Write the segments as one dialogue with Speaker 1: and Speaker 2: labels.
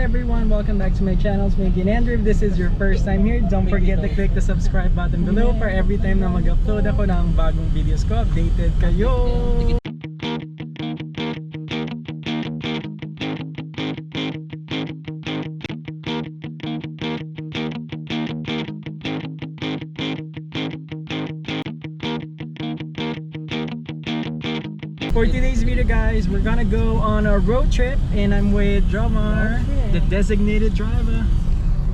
Speaker 1: Hi everyone, welcome back to my channel. It's Megan Andrew. If this is your first time here, don't forget to click the subscribe button below for every time na mag-upload ako ng bagong videos ko, updated kayo. For today's video guys, we're gonna go on a road trip and I'm with Jomar, the designated driver.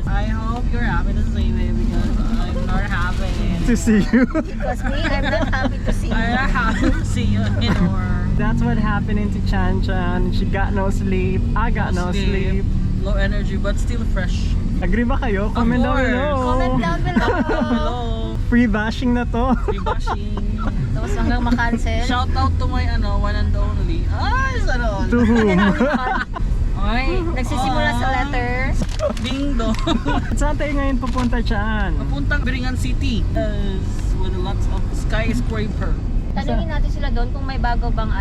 Speaker 2: I hope you're happy to see me because I'm not happy
Speaker 1: To see you.
Speaker 3: Because me, I'm not happy to see you.
Speaker 2: I'm not happy to see you anymore.
Speaker 1: That's what happened to Chan Chan. She got no sleep. I got no sleep.
Speaker 2: Low energy but still fresh.
Speaker 1: Agree ba kayo? Comment down below.
Speaker 3: Comment down below.
Speaker 2: Hello.
Speaker 1: Free bashing na to.
Speaker 2: Free bashing.
Speaker 3: Tapos hanggang makancel.
Speaker 2: Shout out to my one and only. Ay, sana all.
Speaker 1: To whom?
Speaker 3: Ay, nagsisimula sa letter.
Speaker 2: Ding dong.
Speaker 1: Saan tayo ngayon pupunta, Chan?
Speaker 2: Papuntang Biringan City. With lots of skyscraper.
Speaker 3: Tanungin natin sila doon kung may bago bang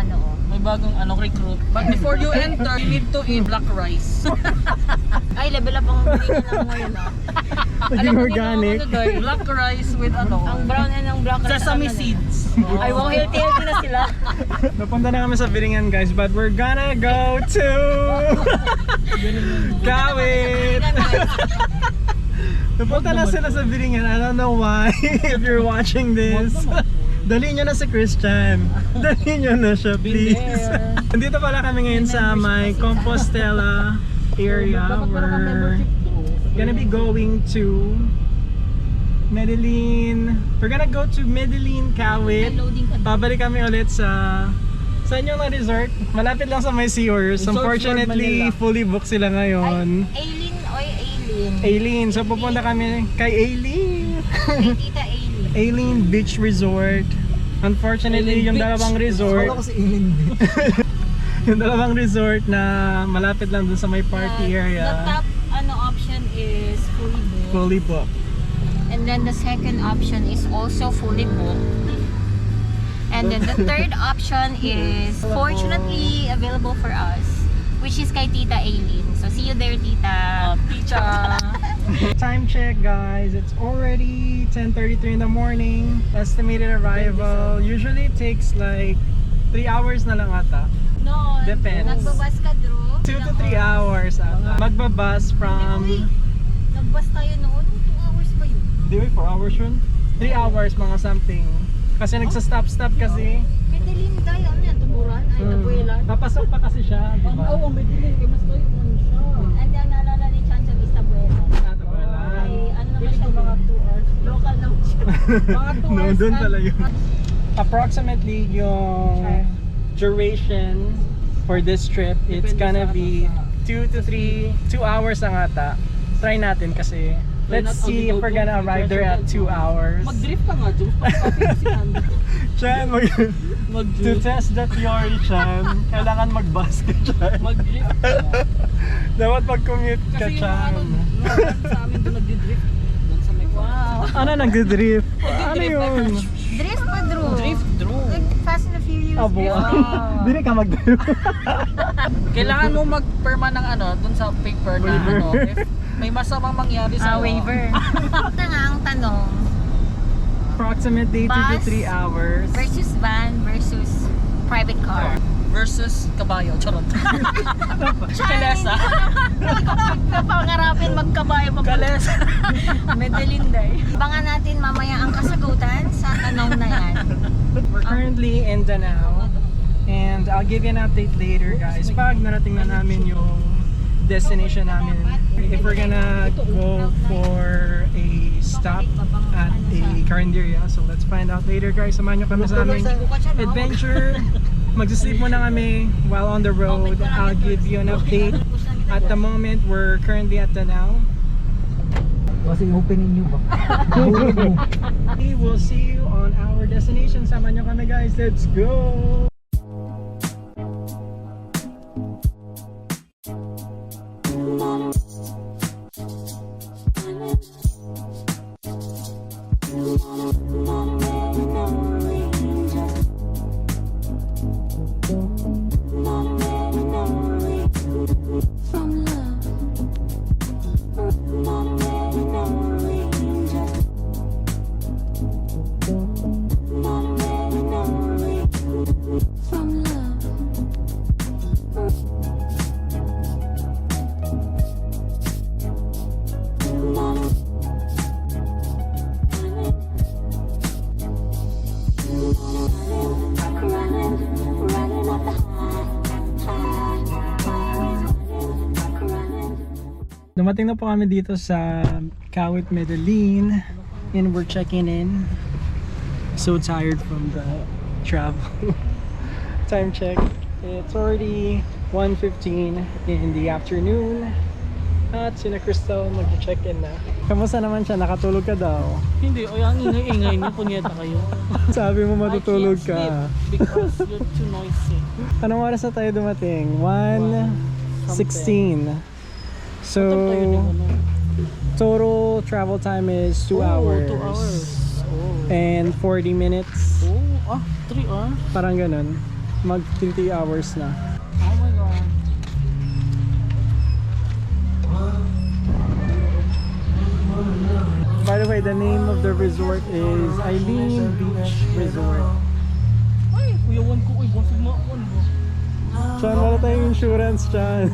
Speaker 2: May bagong recruit. But before you enter, you need to eat black rice.
Speaker 3: Ay, level up ang bilingan lang ngayon
Speaker 1: Naging organic.
Speaker 2: Black rice with
Speaker 3: Ang brown and ang black rice.
Speaker 2: sesame seeds.
Speaker 3: Ay, wow, healthy na sila.
Speaker 1: Napunta na kami sa Biringan guys, but we're gonna go to Kawit. Napunta na sila sa Biringan. I don't know why. If you're watching this, dali nyo na si Christian. Dali nyo na siya, please. Nandito pala kami ngayon sa may Compostela area. We're gonna be going to Medellin. We're gonna go to Medellin, Kawit. Babalik kami ulit sa inyong na resort. Malapit lang sa may Seahorse.
Speaker 2: Resort
Speaker 1: Unfortunately,
Speaker 2: Manila.
Speaker 1: fully booked sila ngayon.
Speaker 3: Aileen, oy Aileen.
Speaker 1: Aileen. So pupunta kami kay Aileen.
Speaker 3: Kay Tita Aileen.
Speaker 1: Aileen Beach Resort. Unfortunately,
Speaker 2: Aileen
Speaker 1: yung
Speaker 2: Beach.
Speaker 1: dalawang resort, yung dalawang resort na malapit lang dun sa may party
Speaker 3: The
Speaker 1: area,
Speaker 3: top option is fully booked.
Speaker 1: fully booked.
Speaker 3: And then the second option is also fully booked. And then the third option is fortunately available for us, which is kay Tita Aileen. So see you there, Tita.
Speaker 2: Tita.
Speaker 1: Time check guys, it's already 10:33 in the morning. Estimated arrival, usually it takes like 3 hours na lang ata.
Speaker 3: No,
Speaker 1: Depends.
Speaker 3: nagbabas ka, Drew.
Speaker 1: 2 to 3 hours ata. Magbabas from,
Speaker 3: Nagbas tayo noon, 2 hours ba yun?
Speaker 1: di ba 4 hours yun? 3 hours mga something. Kasi nagsa-stop kasi.
Speaker 3: Medellin tayo, ano yan, Tuburan? Ay, Tabuelan?
Speaker 1: Papasok pa kasi siya, di ba?
Speaker 2: Oo, may dilim. Mas kayo siya.
Speaker 3: And then naalala ni Chanchan is Tabuelan. Ay, ano naman siya, mga 2 hours. Local naman siya.
Speaker 2: Mga 2
Speaker 1: No,
Speaker 2: hours
Speaker 1: doon
Speaker 2: na.
Speaker 1: pala yun. Approximately yung duration for this trip, it's gonna be 2 hours lang ata. Try natin kasi. Let's see if we're gonna arrive there at 2 hours.
Speaker 2: Mag-drift ka nga, Jules. Pag-copy si Andy.
Speaker 1: Chan, to
Speaker 2: Mag-drift.
Speaker 1: test the theory, Chan, kailangan mag-bus ka, Chan.
Speaker 2: Mag-drift ka nga.
Speaker 1: Dapat mag-commute ka,
Speaker 2: Kasi yung
Speaker 1: Chan.
Speaker 2: sa amin doon nag-drift. Doon sa may
Speaker 3: Wow.
Speaker 1: Ano nag-drift? Ano yun?
Speaker 3: Drift pa, Drew.
Speaker 2: Drift, Drew.
Speaker 3: Like Fast and the Furious.
Speaker 1: Abo.
Speaker 3: Wow.
Speaker 1: Dili ka mag-drift.
Speaker 2: Kailangan mo magperma ng doon sa paper na if may masamang mangyari sa
Speaker 3: Waiver. Ito nga ang tanong,
Speaker 1: Approximately 2 to
Speaker 3: Bus
Speaker 1: 3 hours.
Speaker 3: versus van versus private car.
Speaker 2: versus kabayo. Charot. Kalesa.
Speaker 3: Napangarapin magkabayo pa.
Speaker 2: Kalesa.
Speaker 3: Medellin day. Abangan natin mamaya ang kasagutan sa tanong na yan.
Speaker 1: We're currently in Danao and I'll give you an update later guys pag narating na namin yung destination namin. If we're gonna go for a stop at a Carinderia, so let's find out later guys. Samahan nyo kami sa aming adventure. Magsisleep muna kami while on the road. I'll give you an update. At the moment, we're currently at Danao.
Speaker 4: Kasi opening nyo ba?
Speaker 1: We will see you on our destination. Samahan nyo kami guys. Let's go!
Speaker 5: From love.
Speaker 1: Dumating na po kami dito sa Kawit, Medellin, and we're checking in. So tired from the travel. Time check. It's already 1:15 in the afternoon. At sina Crystal mag-check-in na. Kamusta naman siya? Nakatulog ka daw?
Speaker 2: Hindi, o ang ingay-ingay niyo, punyeta kayo.
Speaker 1: Sabi mo matutulog
Speaker 2: I can't
Speaker 1: ka.
Speaker 2: sleep because you're too noisy.
Speaker 1: Anong oras na tayo dumating? 1:16. So, total travel time is 2 hours.
Speaker 2: 2 hours. Oh.
Speaker 1: And 40 minutes.
Speaker 2: 3 hours?
Speaker 1: Parang ganun. Mag 3 hours na.
Speaker 2: Oh my god.
Speaker 1: By the way, the name of the resort is Eileen Beach Resort.
Speaker 2: Ay, kuyawan ko. Uy, busog na ako. Ano?
Speaker 1: Chan, wala tayong insurance, Chan.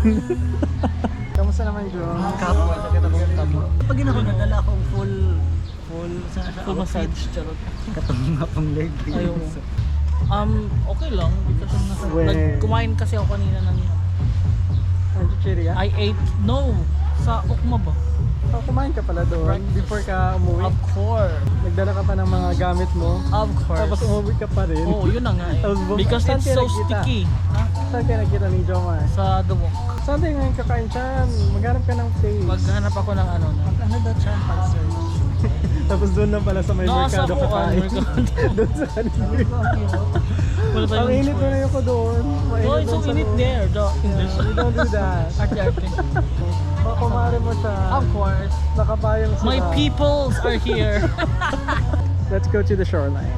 Speaker 1: Kamusta naman, Jo?
Speaker 4: Kapwa, nakita mo yung tabo. Pag ako nadala akong full sa
Speaker 2: Full massage. Charot.
Speaker 4: katanga pang leg.
Speaker 2: Ayaw mo. Okay lang. Because
Speaker 1: Weh.
Speaker 2: kumain kasi ako kanina ng
Speaker 1: Ang chichirya?
Speaker 2: I ate, no, sa Okma ba?
Speaker 1: Oh, kumain ka pala doon
Speaker 2: Breakfast.
Speaker 1: before ka umuwi.
Speaker 2: Of course.
Speaker 1: Nagdala ka pa ng mga gamit mo.
Speaker 2: Of course.
Speaker 1: Tapos umuwi ka pa rin.
Speaker 2: Oh, yun na nga eh.
Speaker 1: Tapos
Speaker 2: Because
Speaker 1: saan
Speaker 2: it's
Speaker 1: kayo
Speaker 2: so
Speaker 1: nagkita?
Speaker 2: sticky. Ha?
Speaker 1: Saan kayo nakita ni Jomar?
Speaker 2: Sa The Walk.
Speaker 1: Saan tayo ngayon kakain, Chan? Maghanap ka ng place.
Speaker 2: Maghanap ako ng ano na.
Speaker 4: Ano daw siya para search?
Speaker 1: Tapos doon lang pala sa may
Speaker 2: Nasa
Speaker 1: merkado
Speaker 2: buwan,
Speaker 1: kakain.
Speaker 2: merkado.
Speaker 1: Doon sa kanila.
Speaker 2: Wala
Speaker 1: Ang
Speaker 2: tayong
Speaker 1: init na
Speaker 2: choice.
Speaker 1: yun ko doon. Mainit
Speaker 2: Oh, it's so
Speaker 1: doon sa
Speaker 2: init
Speaker 1: loob.
Speaker 2: there.
Speaker 1: Yeah, we don't do that.
Speaker 2: Arte-arte.
Speaker 1: Baka kumari mo siya.
Speaker 2: Of course.
Speaker 1: Nakapayong sila.
Speaker 2: My peoples are here.
Speaker 1: Let's go to the shoreline.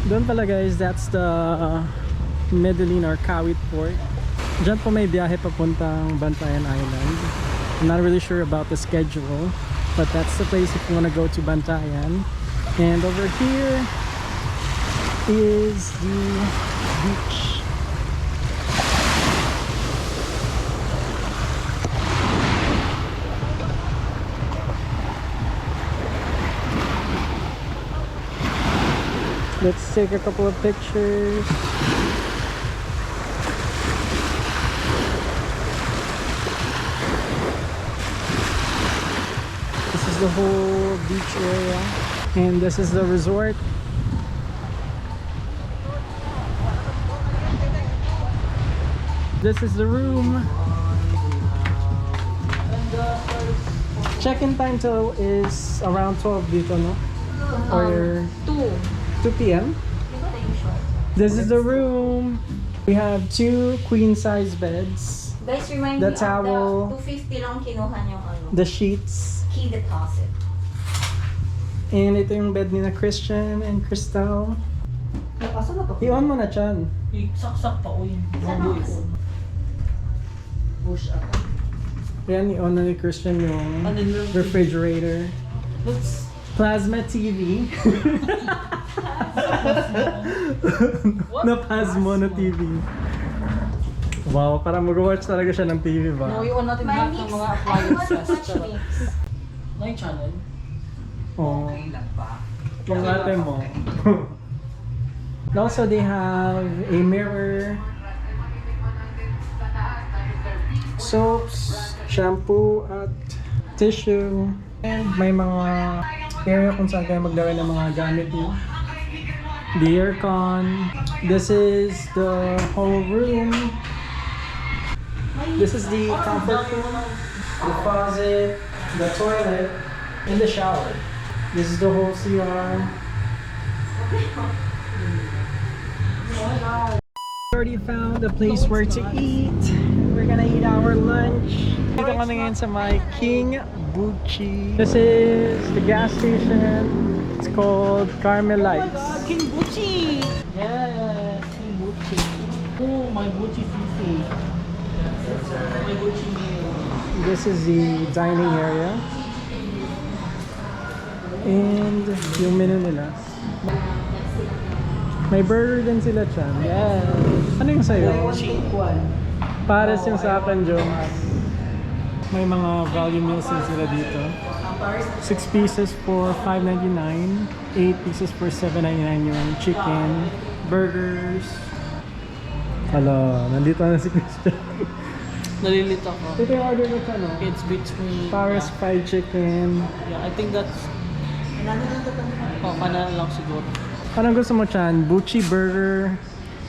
Speaker 1: Doon pala guys, that's the Medellin or Kawit Port. Diyan po may biyahe papuntang Bantayan Island. I'm not really sure about the schedule, but that's the place if you want to go to Bantayan. And over here is the beach. Let's take a couple of pictures. This is the whole beach area, and this is the resort. This is the room. Check-in time till is around 12 dito, no? Or 2 p.m. This is the room. We have 2 queen-size beds,
Speaker 3: Guys, remind
Speaker 1: The
Speaker 3: me
Speaker 1: towel.
Speaker 3: of the 250 lang kinuha niyong ano,
Speaker 1: the sheets,
Speaker 3: key deposit.
Speaker 1: and ito yung bed ni na Christian and Crystal.
Speaker 4: Asa na to?
Speaker 1: I-on mo na, Chan.
Speaker 2: Saksak pa. Uy.
Speaker 3: Saan
Speaker 2: Uy.
Speaker 3: ako?
Speaker 4: Push up.
Speaker 1: Yan, i-on na ni Christian yung
Speaker 2: Ano yun?
Speaker 1: refrigerator.
Speaker 2: Let's...
Speaker 1: Plasma TV. Na-pasmo na TV. Wow, parang mag-watch talaga siya ng TV ba?
Speaker 2: No, i-on natin
Speaker 3: My
Speaker 2: lahat
Speaker 3: mix,
Speaker 2: ng mga
Speaker 3: I want
Speaker 2: appliances.
Speaker 3: much
Speaker 2: Charot.
Speaker 3: mix.
Speaker 2: Na yung channel?
Speaker 1: Oh.
Speaker 4: lang ba?
Speaker 1: Yung ate mo. And also, they have a mirror, soaps, shampoo, at tissue. And may mga area kung saan kayo maglagay ng mga gamit niyo. The aircon. This is the whole room. This is the comfort room, the closet, the toilet, and the shower. This is the whole CR. We already found a place where to eat. We're gonna eat our lunch. Dito kami ngayon sa my King Buchi. This is the gas station. It's called Carmelites.
Speaker 2: King Buchi! Yes, King Buchi. Oh, my Buchi Fifi. My Buchi meal.
Speaker 1: This is the dining area. And yung menu nila. May burger din sila, Chan.
Speaker 2: Yes.
Speaker 1: Ano yung sa'yo?
Speaker 2: Buchi.
Speaker 1: Pares yung sa akin, Jones. May mga value meals din sila dito. 6 pieces for $5.99, 8 pieces for $7.99 yung chicken, burgers. Hala, nandito na si Christian.
Speaker 2: Nalilito ako.
Speaker 1: Ito yung order mo siya, no?
Speaker 2: It's between...
Speaker 1: Paris fried chicken.
Speaker 2: Yeah, I think that's... Kana lang siguro.
Speaker 1: Anong gusto mo, Chan? Buchi burger,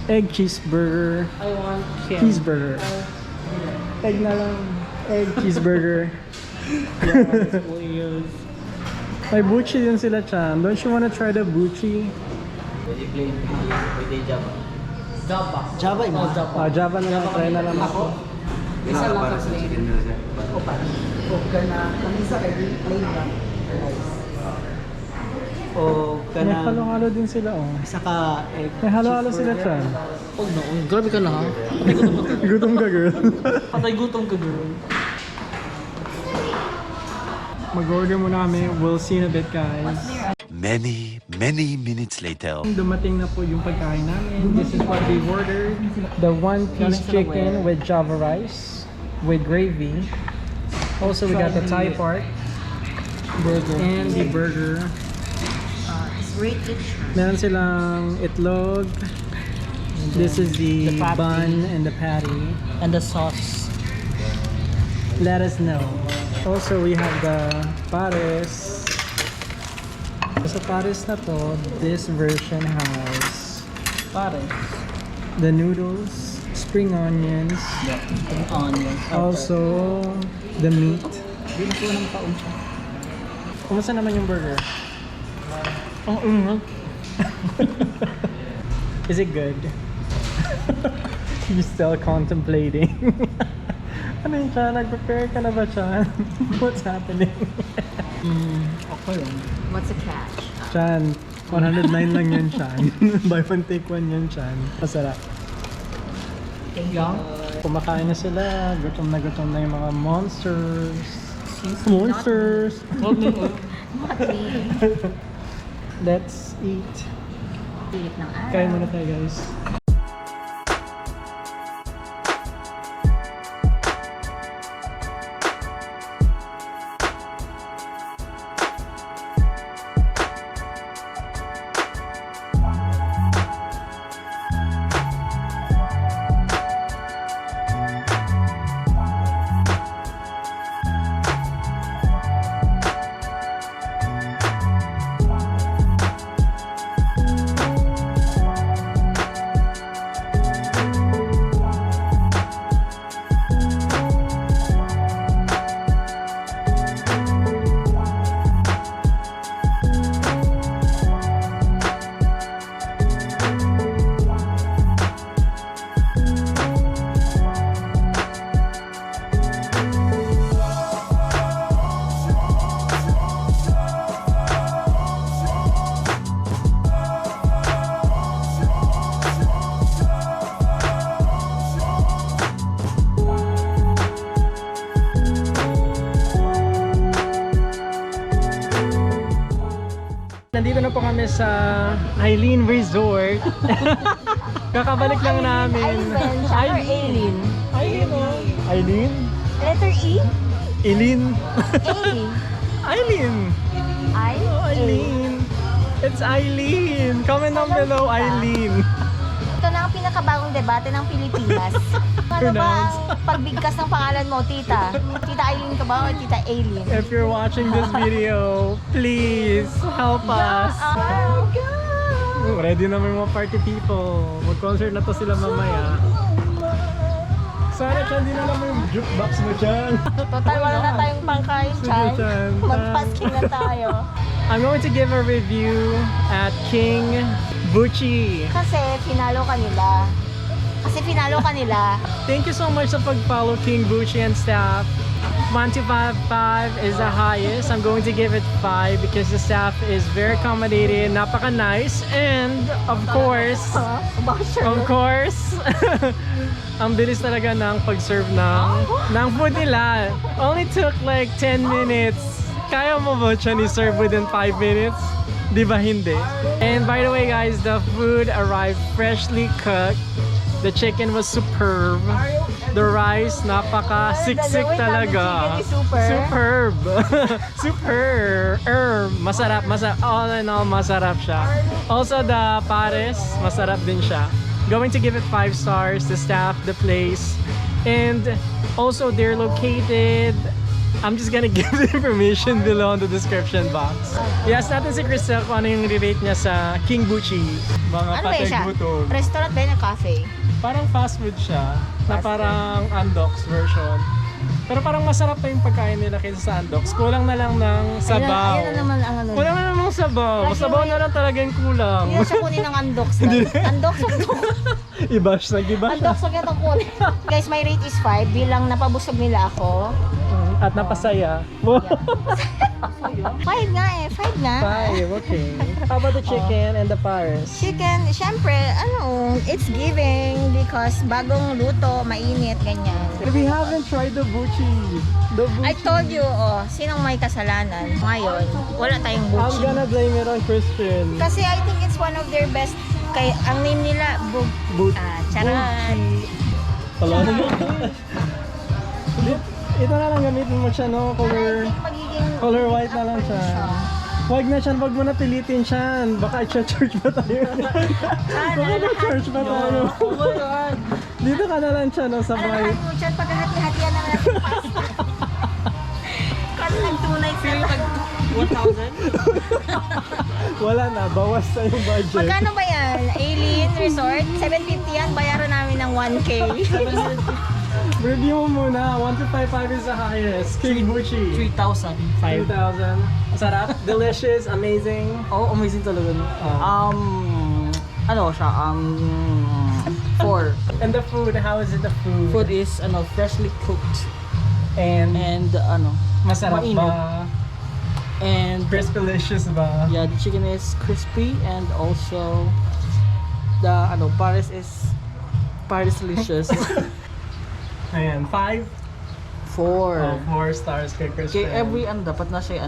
Speaker 1: egg cheeseburger,
Speaker 2: I want him.
Speaker 1: cheeseburger. Egg na lang. Egg cheeseburger.
Speaker 2: Yeah, weird.
Speaker 1: May buchi din sila, Chan. Don't you wanna try the buchi?
Speaker 2: Java.
Speaker 4: Java,
Speaker 2: Oh, Java.
Speaker 1: Java na lang. Try na lang ako.
Speaker 2: Isa lang kasi.
Speaker 4: O ka na, kamisa kay plain lang. Rice. O ka
Speaker 1: May
Speaker 4: na,
Speaker 1: halo-halo din sila, oh.
Speaker 4: isa ka egg.
Speaker 1: May halo-halo sila, Chan.
Speaker 2: Oh no, grabe ka na ha. Patay gutom ka.
Speaker 1: Gutom ka, girl.
Speaker 2: Patay gutom ka, girl.
Speaker 1: Mag-order muna kami. We'll see in a bit, guys.
Speaker 5: Many minutes later.
Speaker 1: Dumating na po yung pagkain namin. This is what we ordered. The one-piece chicken with Java rice with gravy. Also, we got the Thai part
Speaker 2: Burger.
Speaker 1: and the burger.
Speaker 3: It's great picture.
Speaker 1: Meron silang itlog. This is the
Speaker 2: The patty.
Speaker 1: bun and the patty.
Speaker 2: And the sauce.
Speaker 1: Let us know. Also, we have the pares. Sa pares na to, this version has
Speaker 2: Pare.
Speaker 1: the noodles, spring onions,
Speaker 2: Yung onions.
Speaker 1: also the meat.
Speaker 2: Hindi ko ng taon siya.
Speaker 1: Kumusta naman yung burger?
Speaker 2: Ang ungat.
Speaker 1: Is it good? You still contemplating? Ano yun siya? Nag-prepare ka na ba siya? What's happening?
Speaker 2: Okay lang.
Speaker 3: What's the catch?
Speaker 1: Chan, 109 lang yan, Chan. Buy one take one yan, Chan. Masarap.
Speaker 2: Yeah.
Speaker 1: Kumakain na sila. Gutom na yung mga monsters. Monsters!
Speaker 2: Huwag mo.
Speaker 3: Not me.
Speaker 1: Let's eat.
Speaker 3: Pilit ng araw.
Speaker 1: Kain muna tayo, guys. Nandito na po kami sa Eileen Resort. Kakabalik lang namin.
Speaker 3: Aileen.
Speaker 1: Eileen, oh. Eileen?
Speaker 3: Letter E?
Speaker 1: Eileen.
Speaker 3: A.
Speaker 1: Eileen.
Speaker 3: I?
Speaker 1: Oh, Eileen. It's Eileen. Comment down below, Eileen.
Speaker 3: Ito na ang pinakabagong debate ng Pilipinas. Ano ba ang pagbigkas ng pangalan mo, tita? Tita Eileen ka ba o tita Aileen?
Speaker 1: If you're watching this video, please help us.
Speaker 3: Oh, God.
Speaker 1: Ready na may mga party people. Mag-concert na to sila mamaya. Sana, Chan, di na lang mo yung jukebox mo, Chan.
Speaker 3: Total, wala na tayong pangkain, Chan.
Speaker 1: Sige, Chan.
Speaker 3: Magpasking na tayo.
Speaker 1: I'm going to give a review at King Buchi.
Speaker 3: Kasi finalo kanila.
Speaker 1: Thank you so much sa pag-follow King Buchi and staff. 125 is the highest. I'm going to give it 5 because the staff is very accommodating, napaka-nice, and of course, ang bilis talaga ng pag-serve ng food nila. Only took like 10 minutes. Kaya mo ba siya ni-serve within 5 minutes? Di ba hindi? And by the way guys, the food arrived freshly cooked. The chicken was superb. The rice, napaka-siksik
Speaker 3: The wait lang, the
Speaker 1: talaga.
Speaker 3: chicken is super.
Speaker 1: Superb. Masarap, all in all, masarap siya. Also, the pares, masarap din siya. Going to give it 5 stars, the staff, the place, and also they're located. I'm just gonna give the information below in the description box. Yes, natin si Crystal kung ano yung rate niya sa King Buchi. Mga
Speaker 3: Ano ba yun siya?
Speaker 1: patay-gutom.
Speaker 3: Restaurant ba yun o cafe?
Speaker 1: Parang fast food siya, na parang Andox version. Pero parang masarap pa yung pagkain nila kaysa sa Andox. Kulang na lang ng sabaw.
Speaker 3: Ayun na naman ang ano.
Speaker 1: Kulang na lang ng sabaw.
Speaker 3: Kasi
Speaker 1: Sabaw
Speaker 3: may-
Speaker 1: na lang talaga yung kulang.
Speaker 3: Hindi na siya kunin ng Andox. Andox.
Speaker 1: Ibash na gibash.
Speaker 3: Andox ang itong kunin. Guys, my rate is 5 bilang napabusog nila ako.
Speaker 1: At napasaya.
Speaker 3: 5 nga eh, 5 nga.
Speaker 1: 5, okay. How about the chicken and the pares?
Speaker 3: Chicken, syempre, it's giving because bagong luto, mainit, ganyan.
Speaker 1: We haven't tried the buchi. The buchi.
Speaker 3: I told you, sinong may kasalanan? Ngayon, wala tayong
Speaker 1: I'm
Speaker 3: buchi.
Speaker 1: gonna blame it on Christian.
Speaker 3: Kasi I think it's one of their best, kay ang name nila, charan.
Speaker 1: Hello? Ito na lang gamitin mo siya, no? Color white na lang siya. Huwag mo na pilitin siya. Baka i-church pa tayo. Baka i-church pa tayo.
Speaker 2: Oh my God.
Speaker 1: Dito ka na lang siya, no? Sabay.
Speaker 3: Alam mo dyan, paghahati-hatian na natin yung pasta. Kasi nagtunay
Speaker 2: Feeling
Speaker 3: sila.
Speaker 2: like 1,000?
Speaker 1: Wala na, bawas na yung budget.
Speaker 3: Magkano ba yan? Alien Resort? 750 yan, bayaran namin ng 1K.
Speaker 1: Review mo muna. 1,255 is the highest. King Buchi.
Speaker 2: 3,000.
Speaker 1: 5,000. Sarap. Delicious. Amazing.
Speaker 2: Oh, amazing talaga. No? Ano siya? 4.
Speaker 1: And the food, how is it the food?
Speaker 2: Food is freshly cooked
Speaker 1: And
Speaker 2: and
Speaker 1: masarap
Speaker 2: mainit.
Speaker 1: ba?
Speaker 2: And
Speaker 1: Crispalicious ba?
Speaker 2: yeah, the chicken is crispy and also the pares is delicious.
Speaker 1: Ayan, 5?
Speaker 2: 4.
Speaker 1: Oh, 4 stars kay Christian.
Speaker 2: Okay, every dapat na siya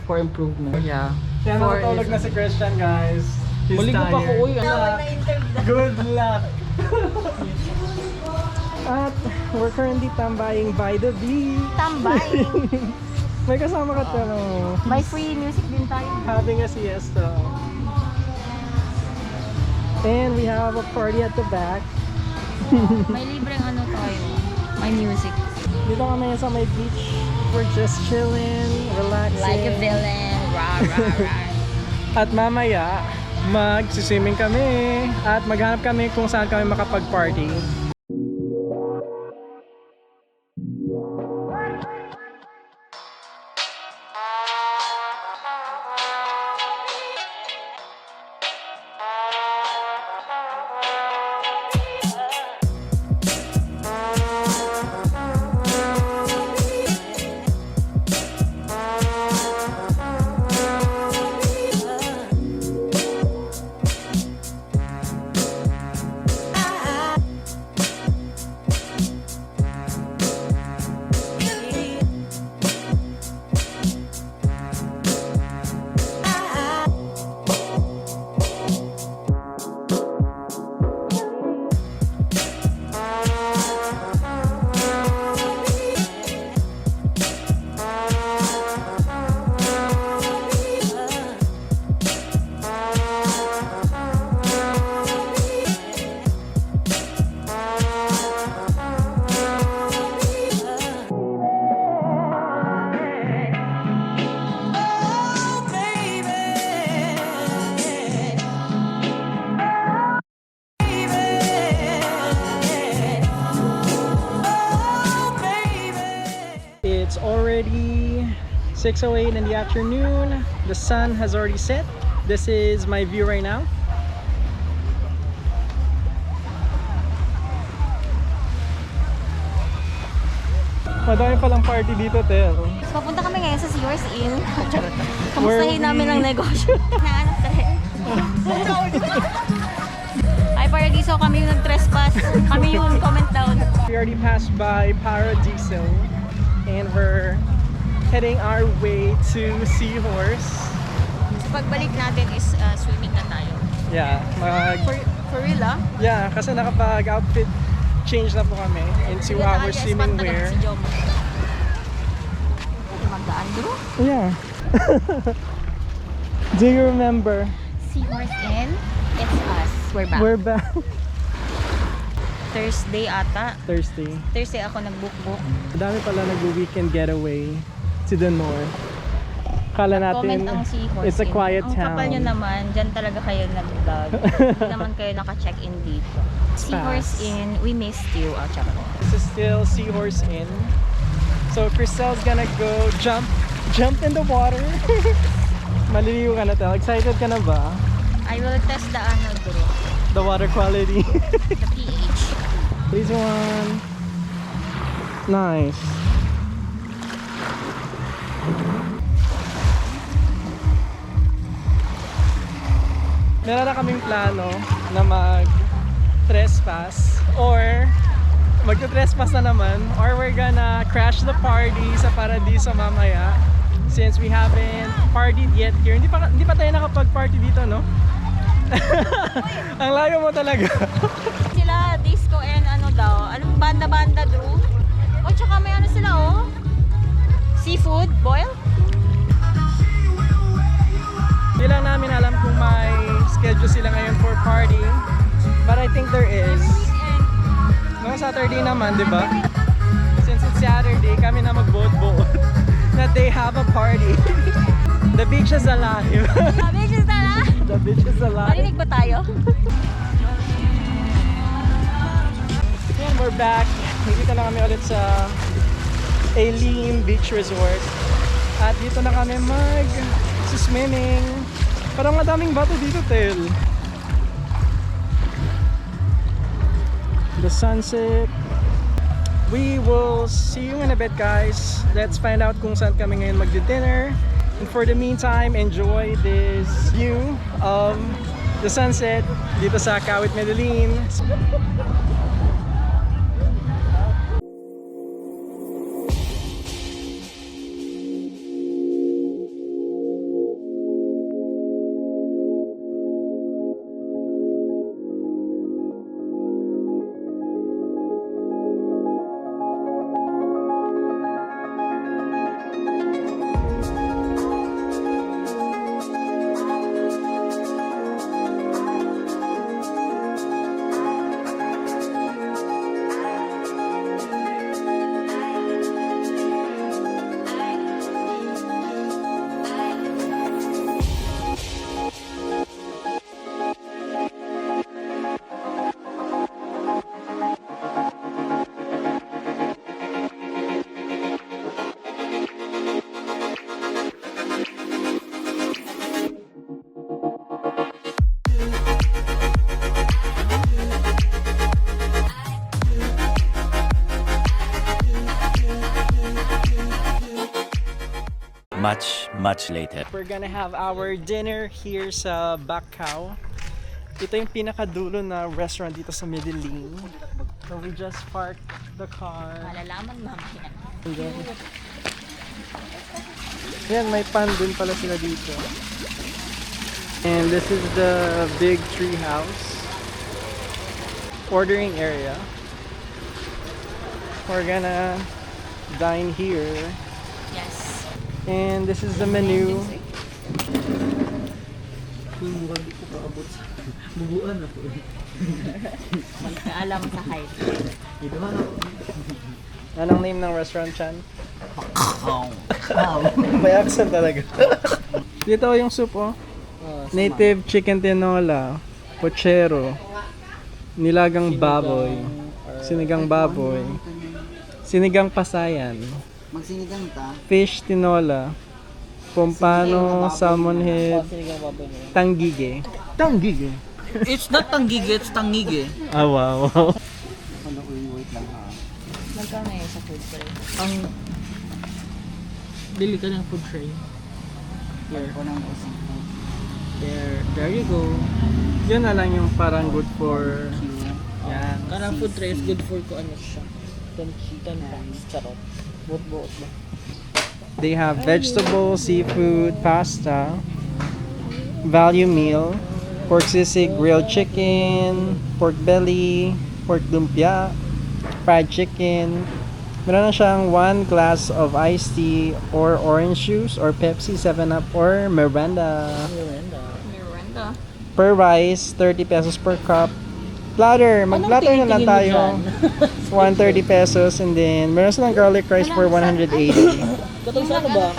Speaker 2: for improvement. Yeah.
Speaker 1: Kaya
Speaker 2: 4
Speaker 1: nakatulog na si Christian, guys. He's
Speaker 2: Maligo pa ako,
Speaker 1: tired.
Speaker 2: uy.
Speaker 1: Good luck! At we're currently tambaying by the beach.
Speaker 3: Tambay.
Speaker 1: May kasama ka pero
Speaker 3: May free music din tayo.
Speaker 1: having a siesta. And we have a party at the back.
Speaker 3: May libreng tayo. May music.
Speaker 1: Dito kami sa may beach. We're just chilling, relaxing.
Speaker 3: Like a villain. Rah, rah, rah.
Speaker 1: At mamaya, mag-swimming kami at maghanap kami kung saan kami makapag-party. It's already 6:08 in the afternoon. The sun has already set. This is my view right now. Madami palang party dito, Tel.
Speaker 3: Papunta kami ngayon sa Sears Inn. Charot.
Speaker 1: Where
Speaker 3: Kamustahin namin
Speaker 1: we-
Speaker 3: ang negosyo. Naanap tayo. Ay, Paradiso, kami yung nag-trespass. Kami yung comment down.
Speaker 1: We already passed by Paradiso and we're heading our way to Seahorse.
Speaker 3: Pagbalik natin is swimming na tayo.
Speaker 1: Yeah,
Speaker 3: For real, ah?
Speaker 1: yeah, kasi nakapag-outfit Nag-change na po kami into our swimming wear.
Speaker 3: Mag-Andrew?
Speaker 1: Yeah. Do you remember?
Speaker 3: Seahorse Inn. It's us. We're back.
Speaker 1: We're back.
Speaker 3: Thursday ata.
Speaker 1: Thursday.
Speaker 3: Thursday ako nag-book.
Speaker 1: Dami pala nag-weekend getaway to the north. Kala
Speaker 3: Comment
Speaker 1: natin
Speaker 3: ang Seahorse
Speaker 1: it's a
Speaker 3: Inn.
Speaker 1: quiet
Speaker 3: Ang kapal nyo
Speaker 1: town.
Speaker 3: naman, dyan talaga kayo nag-vlog. Hindi naman kayo naka-check-in dito. Seahorse Inn, we missed you. Oh, tsaka ko.
Speaker 1: This is still Seahorse Inn. So Cristel's gonna go jump in the water. Maliliw ka na tayo. Excited ka na ba?
Speaker 3: I will test the ano, bro.
Speaker 1: The water quality.
Speaker 3: The pH.
Speaker 1: 3, 2, 1. Nice. Meron na kaming plano na mag-trespass or magta-trespass na naman or we're gonna crash the party sa Paradiso mamaya since we haven't partied yet here. Hindi pa tayo nakapag-party dito, no? Ang layo mo talaga.
Speaker 3: Sila, disco and ano daw, anong banda-banda, Drew? O, tsaka may ano sila, oh. Seafood, boil?
Speaker 1: Hindi lang namin alam kung may schedule sila ngayon for party. But I think there is.
Speaker 3: Weekend.
Speaker 1: No, Saturday naman, di ba? Since it's Saturday, kami na mag-boat-boat. That they have a party. The beach is alive.
Speaker 3: Sabi siya sana.
Speaker 1: The beach is alive.
Speaker 3: Marinig ba tayo?
Speaker 1: Yan, we're back. Dito na kami ulit sa Aileen Beach Resort. At dito na kami mag-swimming. Parang madaming bato dito, Tel. The sunset. We will see you in a bit, guys. Let's find out kung saan kami ngayon magdi-dinner. And for the meantime, enjoy this view of the sunset dito sa Kawit, Medellin.
Speaker 5: Much later.
Speaker 1: We're gonna have our dinner here sa Bacau. Ito yung pinakadulo na restaurant dito sa Medellin. So we just parked the car.
Speaker 3: Malalaman mamaya.
Speaker 1: Yan, may pan din pala sila dito. And this is the big tree house. Ordering area. We're gonna dine here.
Speaker 3: Yes.
Speaker 1: And this is the menu.
Speaker 4: Bubuan ako.
Speaker 3: Magkaalam sa height.
Speaker 1: Anong name ng restaurant, Chan?
Speaker 4: Wow.
Speaker 1: May accent talaga. Dito yung soup, oh. Native chicken tinola, pochero, nilagang baboy, sinigang baboy, sinigang pasayan,
Speaker 4: Magsinigang ta.
Speaker 1: fish tinola, pompano, salmon head, tanggige. Tanggige?
Speaker 4: It's not tanggige, it's tangige.
Speaker 1: Ah, wow.
Speaker 4: Ano ko wait lang ha.
Speaker 3: Magkano yun sa food tray?
Speaker 2: Ang bili ka ng food tray.
Speaker 4: Here ko ng seafood.
Speaker 1: There you go. Yun na lang yung parang good for... Yan.
Speaker 2: Karang food tray is good for ko ano siya. 10 pounds. Charot. Buot-buot ba?
Speaker 1: They have vegetable, seafood, pasta, value meal, pork sisig, grilled chicken, pork belly, pork lumpia, fried chicken. Meron na siyang 1 glass of iced tea or orange juice or Pepsi, 7-Up or Miranda.
Speaker 2: Miranda.
Speaker 1: Per rice, 30 pesos per cup. Platter, mag-platter na lang tayo. 130 pesos and then meron silang garlic rice for 180.
Speaker 2: Katong sa ano ba?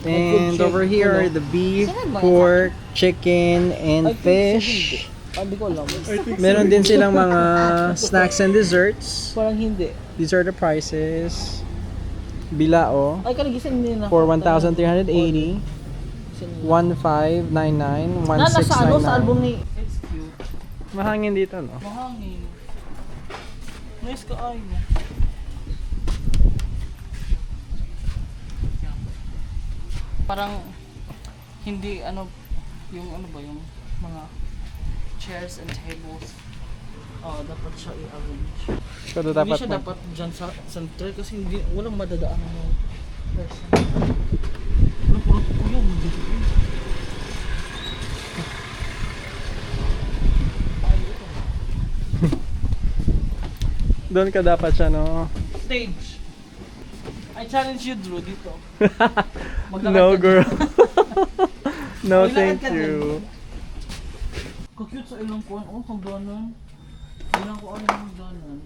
Speaker 1: And over here are the beef, pork, chicken, and fish.
Speaker 2: Hindi ko alam.
Speaker 1: Meron din silang mga snacks and desserts.
Speaker 2: Parang hindi.
Speaker 1: These are the prices. Bilao
Speaker 2: Ay, kanagisan nila.
Speaker 1: for 1,380, 1,599,
Speaker 2: Nasa sa ano, sa
Speaker 1: 1,699.
Speaker 2: album ni... It's cute.
Speaker 1: Mahangin dito, no?
Speaker 2: Mahangin. Nice ka ay. Parang hindi ano yung ano ba yung mga chairs and tables. Oh, dapat siya i-arrange.
Speaker 1: So,
Speaker 2: Hindi
Speaker 1: dapat
Speaker 2: siya dapat dyan sa center kasi hindi walang madadaan ng person. Ano puro kuyo dito.
Speaker 1: doon ka dapat siya, no?
Speaker 2: Stage. I challenge you, Drew, dito.
Speaker 1: No, girl. No,
Speaker 2: Maglakad
Speaker 1: thank
Speaker 2: ka
Speaker 1: you.
Speaker 2: Ka-cute sa ilang kuwan. Oh, hagdanan. Ilang kuwan yung hagdanan.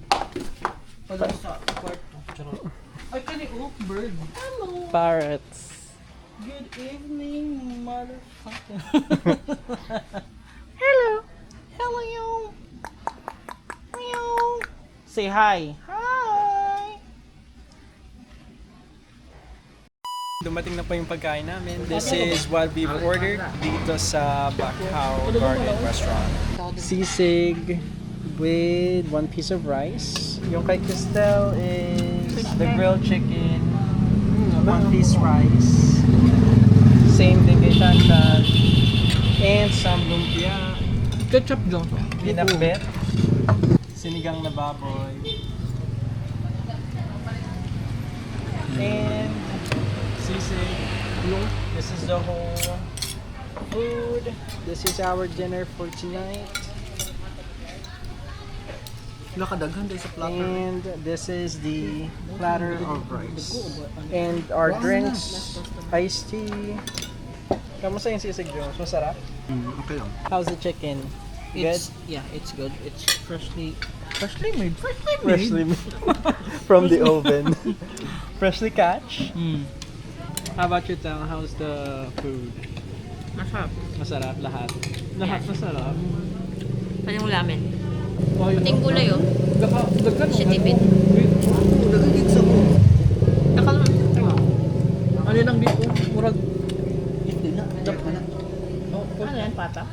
Speaker 2: Pag sa kwarto. Charot. Ay, kani, oh, bird. Hello.
Speaker 1: Parrots.
Speaker 2: Good evening, motherfucker.
Speaker 1: Hello.
Speaker 2: Hello, you. Hello. Say hi. Hi.
Speaker 1: Dumating na po yung pagkain namin. This is what we've ordered dito sa Bacau Garden Restaurant. Sisig with 1 piece of rice. Yung kay Cristel is the grilled chicken, 1 piece rice. Same din kay Shanshan. And some lumpia,
Speaker 2: Ketchup lang.
Speaker 1: pinakbet, sinigang na baboy. And sisig. This is the whole food. This is our dinner for tonight.
Speaker 4: Nakadaghan dahil sa platter.
Speaker 1: And this is the platter of rice. And our drinks, iced tea. Kamusta yung sisig, Jones? Masarap?
Speaker 4: Okay lang.
Speaker 1: How's the chicken? Good?
Speaker 2: It's good. It's freshly made.
Speaker 1: Freshly made. From the oven. Freshly catch?
Speaker 2: Mm.
Speaker 1: How about you, Tang? How's the food?
Speaker 2: Masarap.
Speaker 1: Masarap lahat. Lahat masarap.
Speaker 3: Ano yung lamin?
Speaker 2: Oh,
Speaker 3: Pati yung gulay, oh.
Speaker 2: Daghan.
Speaker 3: Siya tipid.
Speaker 4: Nagagig sa mo.
Speaker 2: Ano lang dito? Murag.
Speaker 4: Hindi na. Dapat na.
Speaker 2: Oh,
Speaker 3: Ano yan, pata?